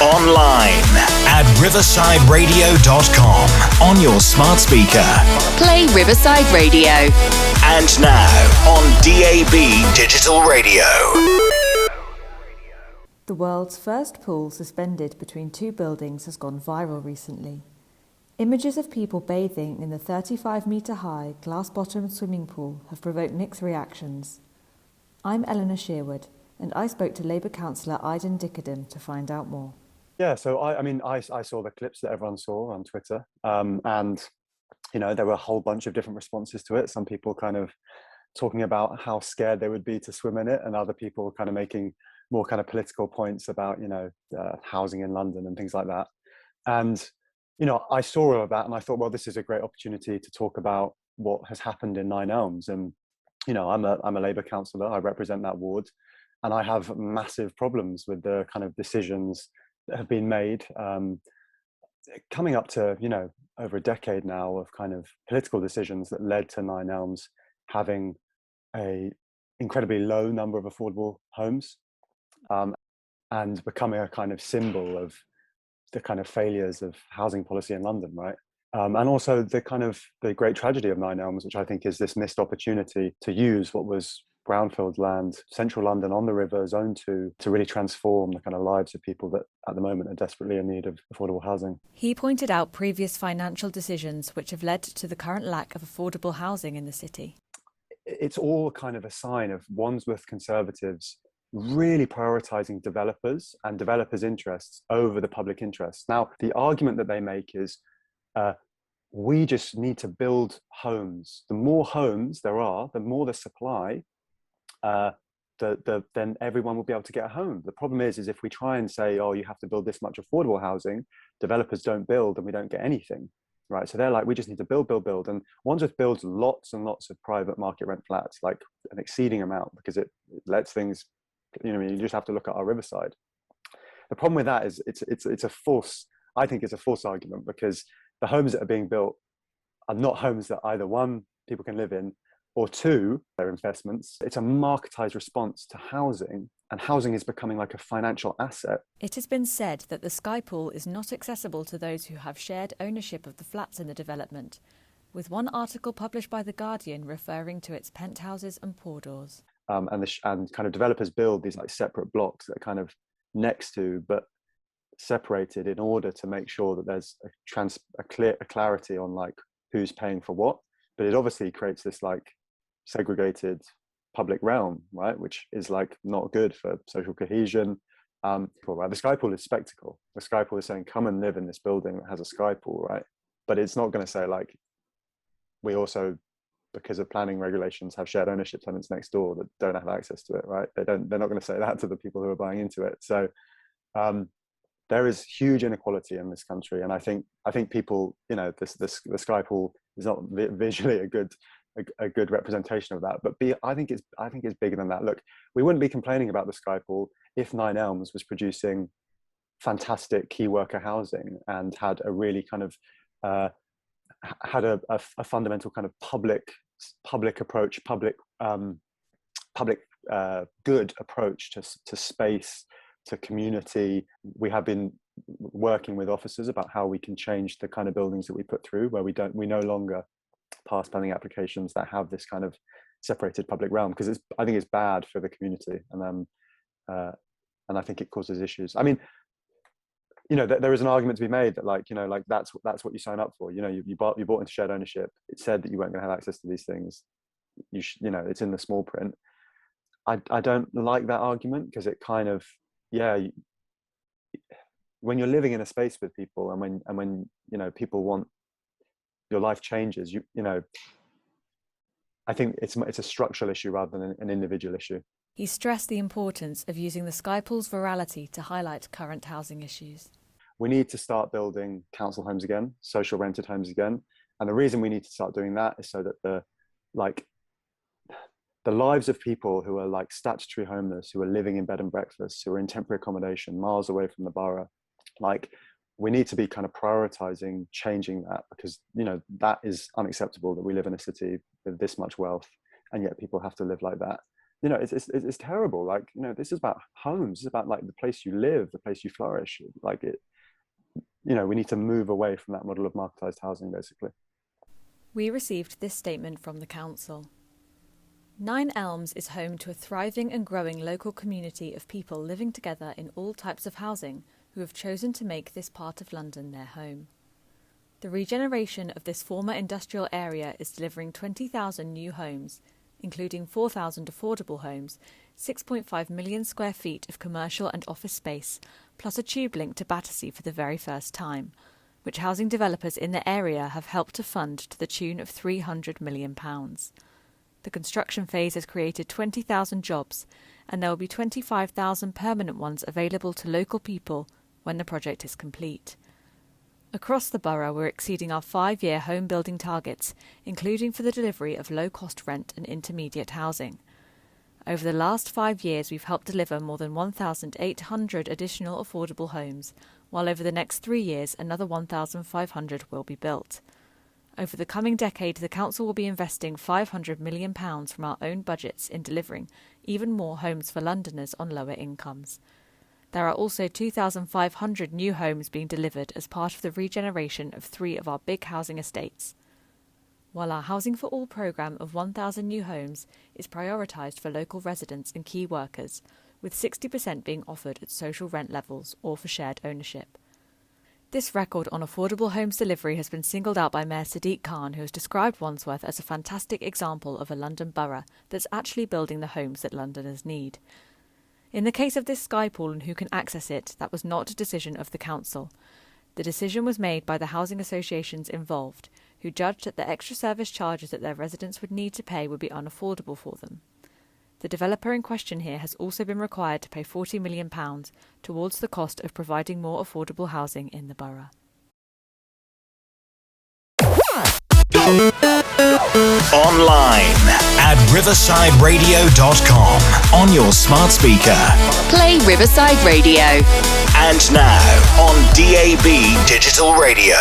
Online at riversideradio.com on your smart speaker. Play Riverside Radio. And now on DAB Digital Radio. The world's first pool suspended between two buildings has gone viral recently. Images of people bathing in the 35-metre-high, glass-bottomed swimming pool have provoked mixed reactions. I'm Eleanor Sherwood, and I spoke to Labour councillor Aidan Dickadam to find out more. Yeah, so I saw the clips that everyone saw on Twitter, and there were a whole bunch of different responses to it. Some people kind of talking about how scared they would be to swim in it, and other people kind of making more kind of political points about housing in London and things like that. And I saw all of that, and I thought, well, this is a great opportunity to talk about what has happened in Nine Elms. And I'm a Labour councillor. I represent that ward, and I have massive problems with the kind of decisions that have been made, coming up to over a decade now of kind of political decisions that led to Nine Elms having a incredibly low number of affordable homes, and becoming a kind of symbol of the kind of failures of housing policy in London, right? And also the great tragedy of Nine Elms, which I think is this missed opportunity to use what was brownfield land, central London on the river, Zone 2, to really transform the kind of lives of people that at the moment are desperately in need of affordable housing. He pointed out previous financial decisions which have led to the current lack of affordable housing in the city. It's all kind of a sign of Wandsworth Conservatives really prioritising developers and developers' interests over the public interests. Now, the argument that they make is we just need to build homes. The more homes there are, the more the supply, then everyone will be able to get a home. The problem is if we try and say, oh, you have to build this much affordable housing, developers don't build and we don't get anything, right? So they're like, we just need to build. And Wandsworth builds lots and lots of private market rent flats, like an exceeding amount, because it lets things, you just have to look at our Riverside. The problem with that is it's a false, I think it's a false argument, because the homes that are being built are not homes that either one, people can live in, or two, they're investments. It's a marketized response to housing, and housing is becoming like a financial asset. It has been said that the Sky Pool is not accessible to those who have shared ownership of the flats in the development, with one article published by The Guardian referring to its penthouses and portdoors. And kind of developers build these like separate blocks that are kind of next to, but separated in order to make sure that there's a clarity on like who's paying for what. But it obviously creates this like segregated public realm, right, which is like not good for social cohesion. Right? The Sky Pool is spectacle. The Sky Pool is saying, come and live in this building that has a Sky Pool, right? But it's not going to say like, we also, because of planning regulations, have shared ownership tenants next door that don't have access to it, right? They're not going to say that to the people who are buying into it. So there is huge inequality in this country, and I think people, the Sky Pool is not visually a good representation of that. But I think it's bigger than that. Look, we wouldn't be complaining about the Sky Pool if Nine Elms was producing fantastic key worker housing and had a really kind of had a fundamental kind of public approach, good approach to space, to community. We have been working with officers about how we can change the kind of buildings that we put through, where we no longer pass planning applications that have this kind of separated public realm, because I think it's bad for the community, and I think it causes issues. I mean, there is an argument to be made that like that's what you sign up for. You bought into shared ownership. It said that you weren't going to have access to these things. It's in the small print. I don't like that argument, because it kind of, when you're living in a space with people, and when people want, your life changes, I think it's a structural issue rather than an individual issue. He stressed the importance of using the Sky Pool's virality to highlight current housing issues. We need to start building council homes again, social rented homes again. And the reason we need to start doing that is so that the lives of people who are like statutory homeless, who are living in bed and breakfasts, who are in temporary accommodation miles away from the borough, like, we need to be kind of prioritizing changing that, because that is unacceptable that we live in a city with this much wealth and yet people have to live like that. it's terrible. Like, this is about homes. It's about like the place you live, the place you flourish. Like we need to move away from that model of marketized housing, basically. We received this statement from the council. Nine Elms is home to a thriving and growing local community of people living together in all types of housing who have chosen to make this part of London their home. The regeneration of this former industrial area is delivering 20,000 new homes, including 4,000 affordable homes, 6.5 million square feet of commercial and office space, plus a tube link to Battersea for the very first time, which housing developers in the area have helped to fund to the tune of £300 million. The construction phase has created 20,000 jobs, and there will be 25,000 permanent ones available to local people when the project is complete. Across the borough, we're exceeding our 5-year home building targets, including for the delivery of low-cost rent and intermediate housing. Over the last 5 years, we've helped deliver more than 1,800 additional affordable homes, while over the next 3 years, another 1,500 will be built. Over the coming decade, the council will be investing £500 million from our own budgets in delivering even more homes for Londoners on lower incomes. There are also 2,500 new homes being delivered as part of the regeneration of 3 of our big housing estates. While our Housing for All programme of 1,000 new homes is prioritised for local residents and key workers, with 60% being offered at social rent levels or for shared ownership. This record on affordable homes delivery has been singled out by Mayor Sadiq Khan, who has described Wandsworth as a fantastic example of a London borough that's actually building the homes that Londoners need. In the case of this sky pool and who can access it, that was not a decision of the council. The decision was made by the housing associations involved, who judged that the extra service charges that their residents would need to pay would be unaffordable for them. The developer in question here has also been required to pay £40 million towards the cost of providing more affordable housing in the borough. Online at riversideradio.com on your smart speaker. Play Riverside Radio. And now on DAB Digital Radio.